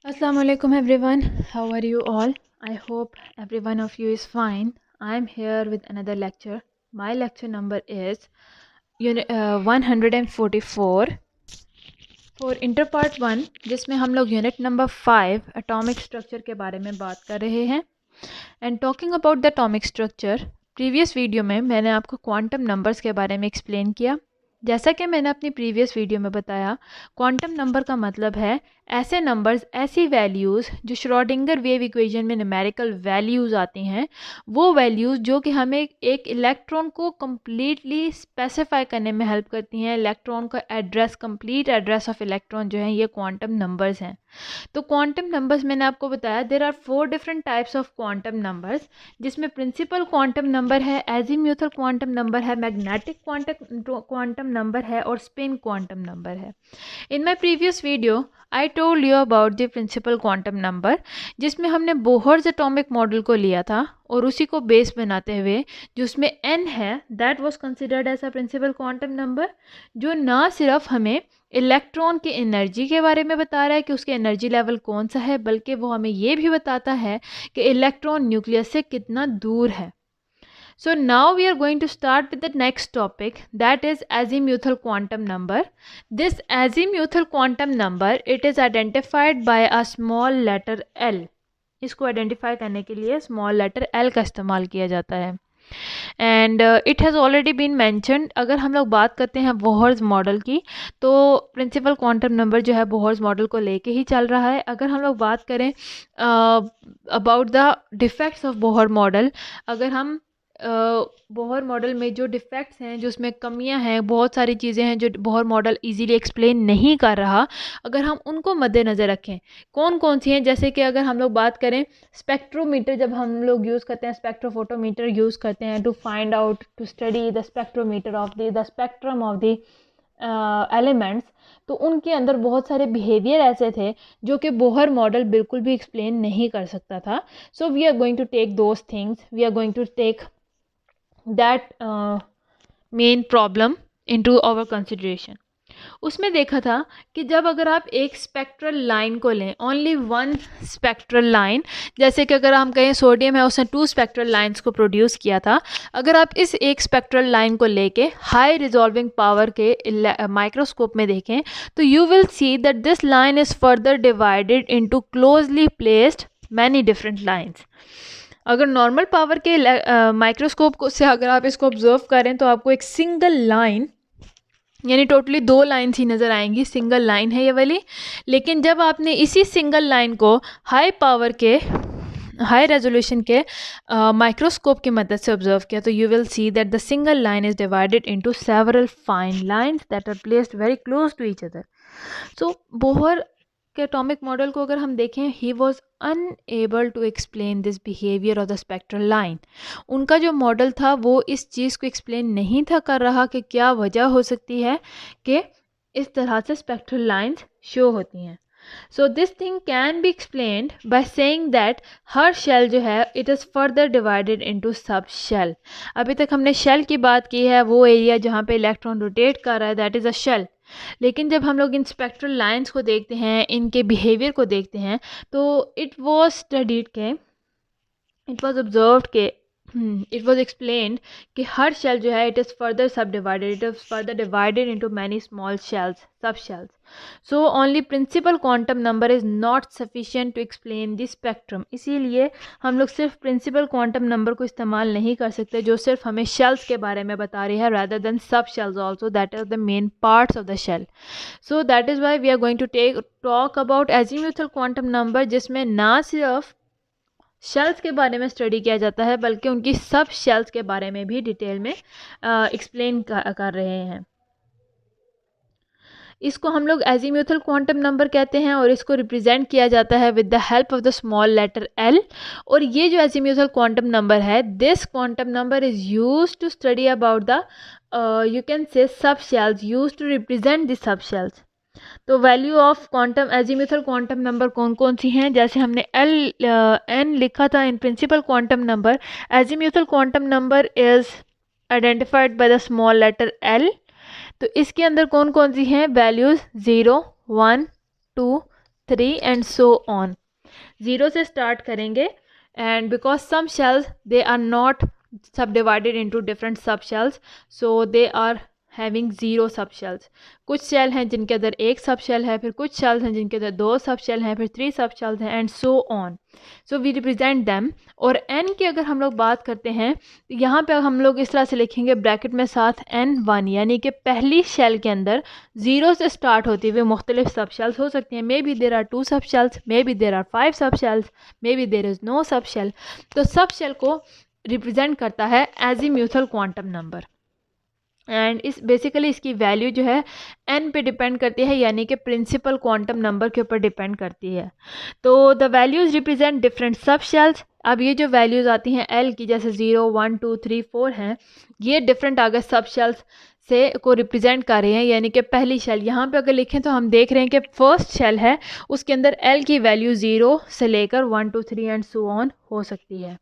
Assalamu alaikum everyone. How are you all? I hope every one of you is fine. I am here with another lecture. My lecture number is 144 for inter part 1, जिसमें हम लोग unit number 5 atomic structure के बारे में बात कर रहे हैं. And talking about the atomic structure, previous video में मैंने आपको क्वांटम नंबर्स के बारे में एक्सप्लेन किया. जैसा कि मैंने अपनी प्रीवियस वीडियो में बताया, क्वांटम नंबर का मतलब है ऐसे नंबर्स, ऐसी वैल्यूज़ जो श्रोडिंगर वेव इक्वेशन में न्यूमेरिकल वैल्यूज़ आती हैं, वो वैल्यूज़ जो कि हमें एक इलेक्ट्रॉन को कम्प्लीटली स्पेसिफाई करने में हेल्प करती हैं. इलेक्ट्रॉन का address, complete address of electron जो है, ये क्वांटम नंबर्स हैं. तो क्वांटम नंबर्स मैंने आपको बताया there are 4 different types of quantum numbers, जिसमें प्रिंसिपल क्वांटम नंबर है, एजीम्यूथल क्वांटम नंबर है, मैग्नेटिक क्वांटम नंबर है और स्पिन क्वांटम नंबर है. In my previous video I told you about the principal quantum number, जिसमें हमने Bohr's atomic model को लिया था और उसी को बेस बनाते हुए जो उसमें n है, that was considered as a principal quantum number, जो ना सिर्फ हमें इलेक्ट्रॉन की एनर्जी के बारे में बता रहा है कि उसके एनर्जी लेवल कौन सा है, बल्कि वो हमें ये भी बताता है कि इलेक्ट्रॉन न्यूक्लियस से कितना दूर है. So now we are going to start with the next topic, that is azimuthal quantum number. This azimuthal quantum number, it is identified by a small letter L. इसको आइडेंटिफाई करने के लिए small letter L का इस्तेमाल किया जाता है. And it has already been mentioned. अगर हम लोग बात करते हैं बोहर्स मॉडल की, तो प्रिंसिपल क्वांटम नंबर जो है बोहर्स मॉडल को लेके ही चल रहा है. अगर हम लोग बात करें about the defects of Bohr model, अगर हम बोहर मॉडल में जो डिफेक्ट्स हैं, जो उसमें कमियां हैं, बहुत सारी चीज़ें हैं जो बोहर मॉडल इजीली एक्सप्लेन नहीं कर रहा, अगर हम उनको मद्देनज़र रखें, कौन कौन सी हैं, जैसे कि अगर हम लोग बात करें स्पेक्ट्रोमीटर, जब हम लोग यूज़ करते हैं, स्पेक्ट्रोफोटोमीटर यूज़ करते हैं to find out, to study the spectrometer of the spectrum of the elements, तो उनके अंदर बहुत सारे बिहेवियर ऐसे थे जो कि बोहर मॉडल बिल्कुल भी एक्सप्लेन नहीं कर सकता था. So we are going to take those things, we are going to take that main problem into our consideration. उसमें देखा था कि जब अगर आप एक स्पेक्ट्रल लाइन को लें, ओनली वन स्पेक्ट्रल लाइन, जैसे कि अगर हम कहें सोडियम है, उसने 2 स्पेक्ट्रल लाइंस को प्रोड्यूस किया था, अगर आप इस एक स्पेक्ट्रल लाइन को लेके हाई रिजॉल्विंग पावर के माइक्रोस्कोप में देखें, तो you will see that this line is further divided into closely placed many different lines. अगर नॉर्मल पावर के माइक्रोस्कोप से अगर आप इसको ऑब्जर्व करें, तो आपको एक सिंगल लाइन, यानी टोटली 2 लाइन्स ही नज़र आएंगी, सिंगल लाइन है ये वाली. लेकिन जब आपने इसी सिंगल लाइन को हाई पावर के, हाई रेजोल्यूशन के माइक्रोस्कोप की मदद से ऑब्जर्व किया, तो you will see that the single line is divided into several fine lines that are placed very close to each other. So Bohr के atomic model को अगर हम देखें, he was unable to explain this behaviour of the spectral line. उनका जो model था वो इस चीज़ को एक्सप्लेन नहीं था कर रहा कि क्या वजह हो सकती है कि इस तरह से स्पेक्ट्रल लाइंस शो होती हैं. So this thing can be explained by saying that हर शेल जो है, it is further divided into sub shell. अभी तक हमने शेल की बात की है, वो एरिया जहाँ पे इलेक्ट्रॉन रोटेट कर रहा है, दैट इज़ अ शेल. लेकिन जब हम लोग इन स्पेक्ट्रल लाइंस को देखते हैं, इनके बिहेवियर को देखते हैं, तो इट वॉज स्टडीड के, इट वॉज ऑब्जर्व्ड के, इट वॉज एक्सप्लेन्ड कि हर शेल जो है, it is further sub divided, it is further divided into many small shells, sub shells. So only principal quantum number is not sufficient to explain the spectrum. इसीलिए हम लोग सिर्फ principal quantum number को इस्तेमाल नहीं कर सकते जो सिर्फ हमें शेल्स के बारे में बता रही है, rather than sub shells also, that are the main parts of the shell. So that is why we are going to talk about azimuthal quantum number, जिसमें ना सिर्फ शेल्स के बारे में स्टडी किया जाता है, बल्कि उनकी सब शेल्स के बारे में भी डिटेल में एक्सप्लेन कर रहे हैं. इसको हम लोग एजीम्यूथल क्वांटम नंबर कहते हैं और इसको रिप्रेजेंट किया जाता है with the help of the small letter L. और ये जो एजीम्यूथल क्वांटम नंबर है, this quantum number is used to study about the you can say sub shells, used to represent the sub shells. तो value of quantum azimuthal quantum number कौन कौन सी हैं, जैसे हमने n लिखा था in principal quantum number, azimuthal quantum number is identified by the small letter L. तो इसके अंदर कौन कौन सी हैं वैल्यूज़, 0, 1, 2, 3 एंड सो ऑन. 0 से स्टार्ट करेंगे and because some shells they are not subdivided into different subshells, so they are having 0 subshells. कुछ शेल हैं जिनके अंदर एक सब शेल है, फिर कुछ शेल्स हैं जिनके अंदर 2 सब शेल हैं, फिर 3 सब शेल्स हैं and so on. So we represent them. और n की अगर हम लोग बात करते हैं तो यहाँ पे हम लोग इस तरह से लिखेंगे ब्रैकेट में साथ n1, यानी कि पहली शेल के अंदर 0 से स्टार्ट होती हुई मुख्तलिफ सब शेल्स हो सकती हैं. May be there are 2 sub shells, maybe there are 5 sub shells, maybe there is no sub shell. तो सब शेल को रिप्रेजेंट करता है एजीम्यूथल क्वांटम नंबर. एंड इस बेसिकली इसकी वैल्यू जो है n पे डिपेंड करती है, यानी कि प्रिंसिपल क्वांटम नंबर के ऊपर डिपेंड करती है. तो द वैल्यूज़ रिप्रेजेंट डिफरेंट सब शेल्स. अब ये जो वैल्यूज़ आती हैं l की, जैसे 0 1 2 3 4 हैं, ये डिफरेंट अगर सब शेल्स से को रिप्रेजेंट कर रहे हैं. यानी कि पहली शेल यहाँ पे अगर लिखें तो हम देख रहे हैं कि फर्स्ट शेल है, उसके अंदर l की वैल्यू 0 से लेकर 1 2 3 एंड सो ऑन हो सकती है.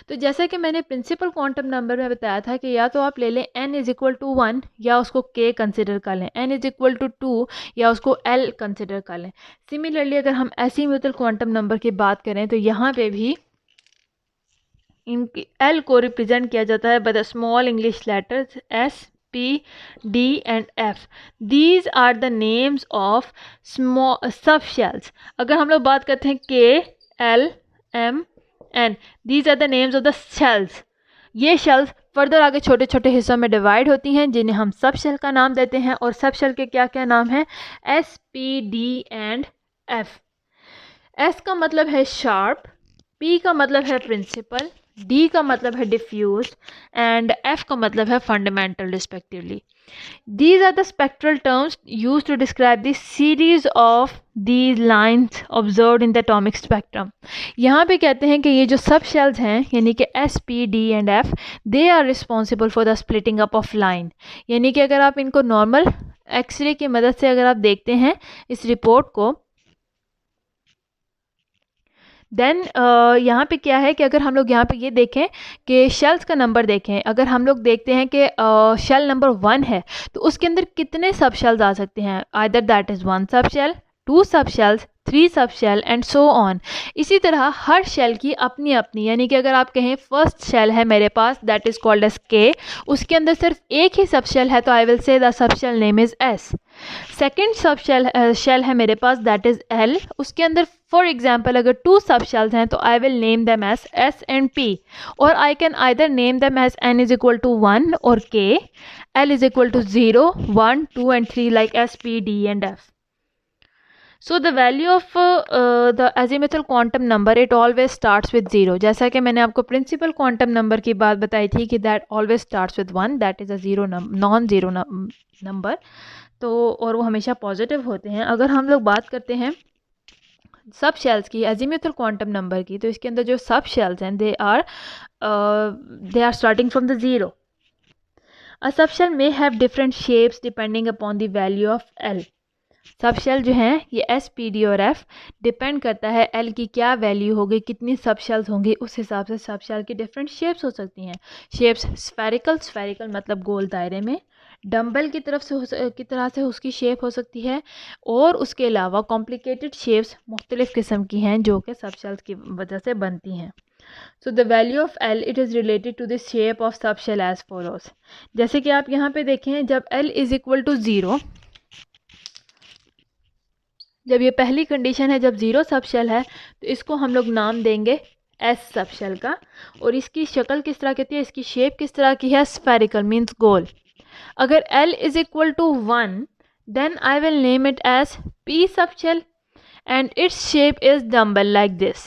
तो जैसा कि मैंने प्रिंसिपल क्वांटम नंबर में बताया था कि या तो आप ले लें n इज़ इक्वल टू 1 या उसको k कंसिडर कर लें, n इज़ इक्वल टू 2 या उसको l कंसिडर कर लें. सिमिलरली अगर हम एजीम्यूथल क्वांटम नंबर की बात करें तो यहाँ पे भी इनकी l को रिप्रेजेंट किया जाता है bye the small English letters s P, D and F. These are the names of small subshells. अगर हम लोग बात करते हैं K, L, M, N, these are the names of the shells. ये shells फर्दर आगे छोटे छोटे हिस्सों में डिवाइड होती हैं जिन्हें हम सब शेल का नाम देते हैं. और सब शेल के क्या क्या नाम हैं? S, P, D and F. S का मतलब है शार्प, P का मतलब है प्रिंसिपल, D का मतलब है डिफ्यूज एंड F का मतलब है fundamental respectively. These are the spectral terms used to describe the series of these lines observed in the atomic spectrum. यहाँ पे कहते हैं कि ये जो सब शेल्स हैं यानी कि S, P, D and F, they are responsible for the splitting up of line. यानी कि अगर आप इनको नॉर्मल एक्सरे की मदद से अगर आप देखते हैं इस रिपोर्ट को, देन यहाँ पे क्या है कि अगर हम लोग यहाँ पे ये देखें कि शेल्स का नंबर देखें, अगर हम लोग देखते हैं कि शेल नंबर 1 है तो उसके अंदर कितने सब शेल्स आ सकते हैं? आइदर दैट इज़ 1 सब शेल, 2 सब शेल्स, 3 सब शेल एंड सो ऑन. इसी तरह हर शेल की अपनी अपनी, यानी कि अगर आप कहें फर्स्ट शेल है मेरे पास दैट इज़ कॉल्ड एज के, उसके अंदर सिर्फ एक ही सब शेल है तो I will say the sub shell name is S. Second sub shell है मेरे पास दैट इज़ एल, उसके अंदर फॉर एग्जाम्पल अगर 2 सब शेल्स हैं तो I will name them as S and P. और I can either name them as N is equal to 1 और K, L is equal to 0 1 2 and 3 like S, P, D and F. So the value of the azimuthal quantum number, it always starts with 0. जैसा कि मैंने आपको principal quantum number की बात बताई थी कि that always starts with 1, that is a zero non-zero number. तो और वो हमेशा पॉजिटिव होते हैं. अगर हम लोग बात करते हैं सब शेल्स की, एजीम्यूथल क्वांटम नंबर की, तो इसके अंदर जो सब शेल्स हैं they are starting from the 0. Uh sub shell may have different shapes depending upon the value of L. Sub shell जो हैं ये एस, पी, डी और एफ डिपेंड करता है एल की क्या वैल्यू होगी, कितनी सब शेल्स होंगी, उस हिसाब से सब शेल की डिफरेंट शेप्स हो सकती हैं. शेप्स स्फेरिकल मतलब गोल दायरे में, डम्बल की तरह से उसकी शेप हो सकती है, और उसके अलावा कॉम्प्लिकेटेड शेप्स मुख्तलिफ़ किस्म की हैं जो कि सब शेल्स की वजह से बनती हैं. So the value of L it is related to the shape of sub shell as follows. जैसे कि आप यहाँ पे देखें, जब एल इज़ इक्वल टू 0, जब ये पहली कंडीशन है, जब 0 सब शेल है तो इसको हम लोग नाम देंगे एस सब शेल का. और इसकी शक्ल किस तरह की है, इसकी शेप किस तरह की है? स्फेरिकल मीन्स गोल. अगर L is equal to 1 then I will name it as P sub shell and its shape is dumbbell like this.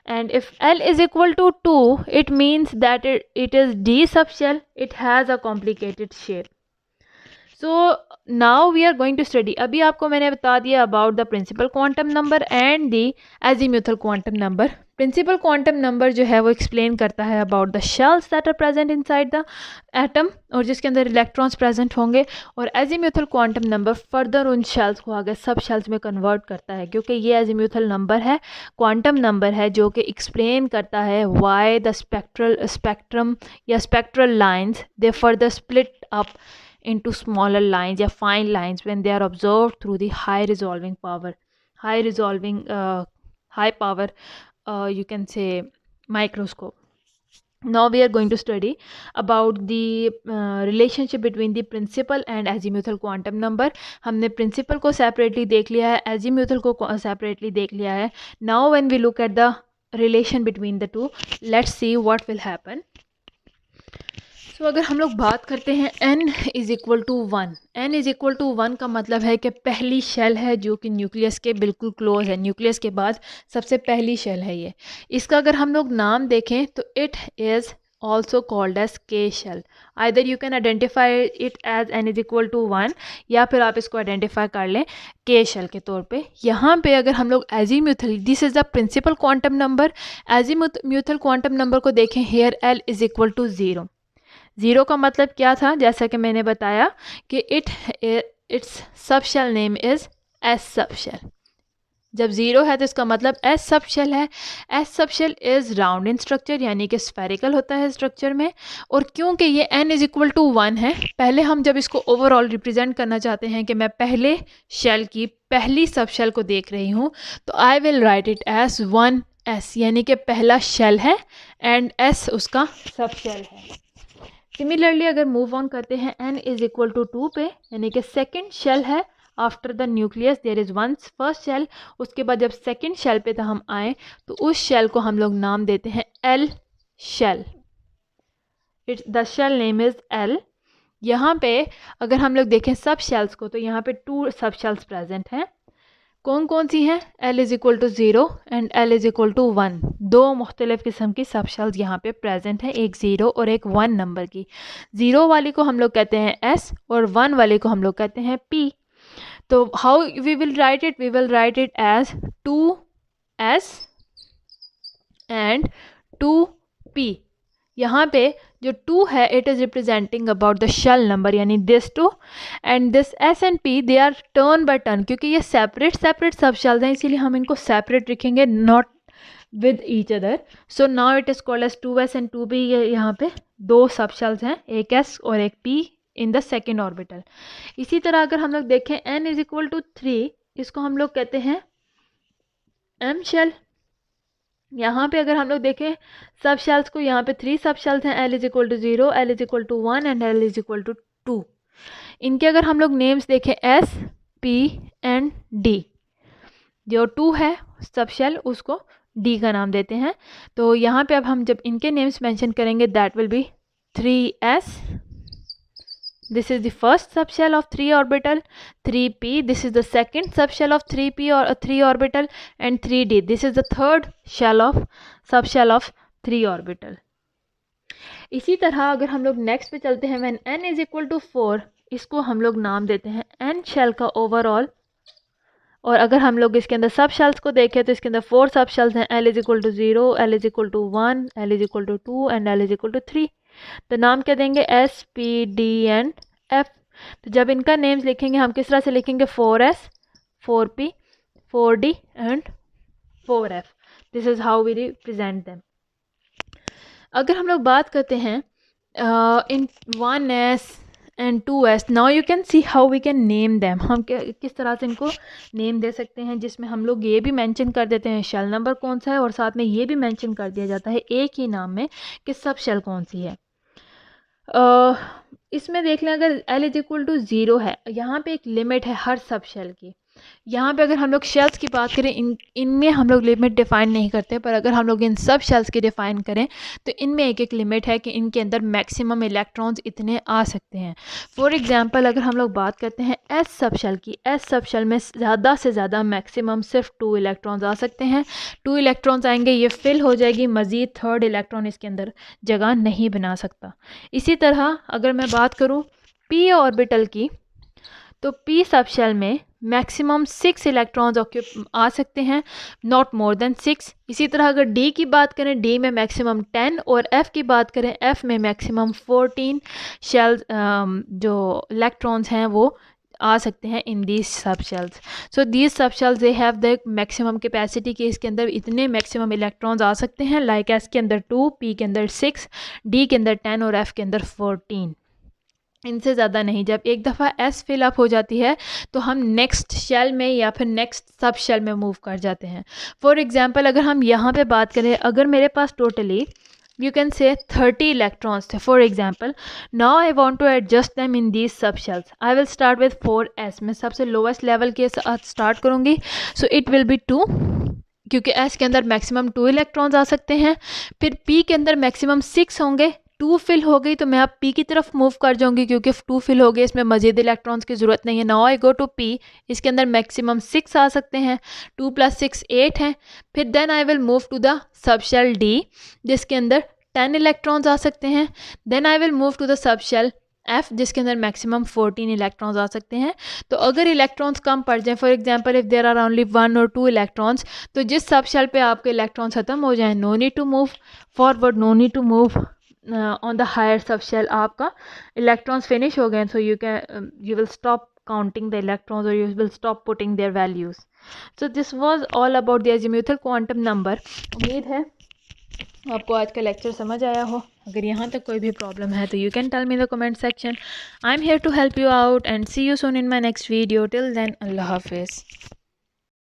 And if L is equal to 2, it means that it is D subshell. It has a complicated shape. So now we are going to study. अभी आपको मैंने बता दिया about the principal quantum number and the azimuthal quantum number. Principal quantum number जो है वो explain करता है about the shells that are present inside the atom और जिसके अंदर electrons present होंगे, और azimuthal quantum number further उन shells को आगे सब shells में convert करता है, क्योंकि ये azimuthal number है, quantum number है जो कि explain करता है why the spectrum या spectral lines they further split up into smaller lines या fine lines when they are observed through the high resolving power. high resolving high power you can say microscope. Now we are going to study about the relationship between the principal and azimuthal quantum number. हमने principal को separately देख लिया है, azimuthal को separately देख लिया है. Now when we look at the relation between the two, let's see what will happen. So अगर हम लोग बात करते हैं n is equal to 1, n is equal to 1 का मतलब है कि पहली शेल है जो कि न्यूक्लियस के बिल्कुल क्लोज है, न्यूक्लियस के बाद सबसे पहली शेल है ये. इसका अगर हम लोग नाम देखें तो it is also called as K shell. Either you can identify it as n is equal to 1 या फिर आप इसको आइडेंटिफाई कर लें K shell के तौर पे. यहाँ पे अगर हम लोग azimuthal, this is the principal quantum number, azimuthal quantum number को देखें, here L is equal to 0. 0 का मतलब क्या था, जैसा कि मैंने बताया कि its sub shell name is S sub shell. जब 0 है तो इसका मतलब एस सब शेल है. S sub shell is round in structure, यानी कि स्फेरिकल होता है स्ट्रक्चर में. और क्योंकि ये n इज़ इक्वल टू 1 है, पहले हम जब इसको ओवरऑल रिप्रेजेंट करना चाहते हैं कि मैं पहले शेल की पहली सब शेल को देख रही हूँ, तो I will write it as 1s, यानी कि पहला शेल है एंड s उसका सब शेल है. सिमिलरली अगर मूव ऑन करते हैं n इज़ इक्वल टू 2 पे, यानी कि सेकेंड शेल है after the nucleus there is one first shell. उसके बाद जब सेकेंड शेल पे हम आए तो उस शेल को हम लोग नाम देते हैं L shell. It's the shell name is L. यहाँ पे अगर हम लोग देखें सब शेल्स को तो यहाँ पे 2 सब शेल्स प्रेजेंट हैं. कौन कौन सी हैं? L is equal to 0 and L is equal to 1. 2 मुख्तलिफ़ किस्म की सब शेल्स यहाँ पे प्रेजेंट हैं, एक 0 और एक 1 नंबर की. 0 वाली को हम लोग कहते हैं S और 1 वाले को हम लोग कहते हैं P. तो how we will write it? We will write it as 2S and 2P. यहाँ पे जो 2 है it is representing about the shell number, यानी this 2 and this S and P they are turn by turn. क्योंकि ये separate सब shells हैं इसीलिए हम इनको सेपरेट रखेंगे, not with each other. So now it is called as 2S and 2P. ये यहाँ पे 2 सब शेल्स हैं, एक S और एक P in the second orbital. इसी तरह अगर हम लोग देखें n इज़ इक्वल टू 3, इसको हम लोग कहते हैं M शेल. यहाँ पे अगर हम लोग देखें सब शेल्स को, यहाँ पे 3 सब शेल्स हैं, L is equal to 0, L is equal to 1 and L is equal to 2. इनके अगर हम लोग नेम्स देखें S, P एंड D, जो 2 है सब शेल उसको D का नाम देते हैं. तो यहाँ पे अब हम जब इनके नेम्स मेंशन करेंगे that will be 3S. This is the first subshell of 3 orbital. 3p, this is the second subshell of 3p or 3 orbital, and 3d, this is the third subshell of 3 orbital. इसी तरह अगर हम लोग next पे चलते हैं, when n is equal to 4, इसको हम लोग नाम देते हैं n शेल का ओवरऑल. और अगर हम लोग इसके अंदर सब शेल्स को देखें तो इसके अंदर 4 सब शेल्स हैं, L is equal to 0, L is equal to 1, L is equal to 2 and L is equal to 3. तो नाम क्या देंगे? S, P, D and F. तो जब इनका नेम्स लिखेंगे हम किस तरह से लिखेंगे? 4S, 4P, 4D and 4F. This is how we represent them. अगर हम लोग बात करते हैं इन 1S and 2S, now you can see how we can name them. हम किस तरह से इनको नेम दे सकते हैं, जिसमें हम लोग ये भी मेंशन कर देते हैं शेल नंबर कौन सा है और साथ में ये भी मेंशन कर दिया जाता है एक ही नाम में कि सब शेल कौन सी है. इसमें देख लें अगर L इज इक्वल टू 0 है, यहाँ पे एक लिमिट है हर सब शेल की. यहाँ पे अगर हम लोग शेल्स की बात करें इनमें हम लोग लिमिट डिफ़ाइन नहीं करते, पर अगर हम लोग इन सब शेल्स की डिफ़ाइन करें तो इनमें एक लिमिट है कि इनके अंदर मैक्सिमम इलेक्ट्रॉन्स इतने आ सकते हैं. फॉर एग्जांपल अगर हम लोग बात करते हैं S सब शेल की, S सब शेल में ज़्यादा से ज़्यादा मैक्सिमम सिर्फ 2 इलेक्ट्रॉन्स आ सकते हैं. 2 इलेक्ट्रॉन्स आएंगे, ये फिल हो जाएगी, मज़ीद थर्ड इलेक्ट्रॉन इसके अंदर जगह नहीं बना सकता. इसी तरह अगर मैं बात करूँ P ऑर्बिटल की, तो P सब शेल में मैक्सिमम 6 इलेक्ट्रॉन्स आ सकते हैं, नॉट मोर देन 6. इसी तरह अगर D की बात करें, D में मैक्सिमम 10 और F की बात करें, F में मैक्सिमम 14 शेल्स जो इलेक्ट्रॉन्स हैं वो आ सकते हैं in these sub shells. So these sub shells they have the maximum capacity कि इसके अंदर इतने मैक्सिमम इलेक्ट्रॉन्स आ सकते हैं. लाइक S के अंदर 2, P के अंदर 6, D के अंदर 10 और F के अंदर 14. इनसे ज़्यादा नहीं। जब एक दफ़ा एस फिल अप हो जाती है तो हम नेक्स्ट शेल में या फिर नेक्स्ट सब शेल में मूव कर जाते हैं। फॉर एग्ज़ाम्पल अगर हम यहाँ पे बात करें, अगर मेरे पास totally you can say 30 electrons थे for example, now I want to adjust them in these subshells. I will start with 4s, मैं सबसे lowest level के साथ स्टार्ट करूँगी, so it will be 2, क्योंकि s के अंदर मैक्सिमम 2 इलेक्ट्रॉन्स आ सकते हैं। फिर p के अंदर मैक्सिमम 6 होंगे, 2 फिल हो गई तो मैं अब p की तरफ मूव कर जाऊंगी, क्योंकि 2 फिल हो गए, इसमें मजीद इलेक्ट्रॉन्स की ज़रूरत नहीं है। Now I go to p, इसके अंदर मैक्सिमम 6 आ सकते हैं, 2 + 6 8 हैं। फिर then I will move to the subshell d, जिसके अंदर 10 इलेक्ट्रॉन्स आ सकते हैं। Then I will move to the subshell f, जिसके अंदर मैक्सिमम 14 इलेक्ट्रॉन्स आ सकते हैं। तो अगर इलेक्ट्रॉन्स कम पड़ जाएं, for example if there are only 1 और 2 इलेक्ट्रॉन्स, तो जिस सबशेल पे आपके इलेक्ट्रॉन्स खत्म हो जाएं, no need to move forward, no need to move on the higher subshell. आपका इलेक्ट्रॉन्स फिनिश हो गए, so you will stop counting the electrons, or you will stop putting their values. So this was all about the azimuthal quantum number. उम्मीद है आपको आज का lecture समझ आया हो। अगर यहाँ तक कोई भी प्रॉब्लम है तो you can tell me in the comment section. I am here to help you out and see you soon in my next video. Till then, अल्लाह हाफिज़।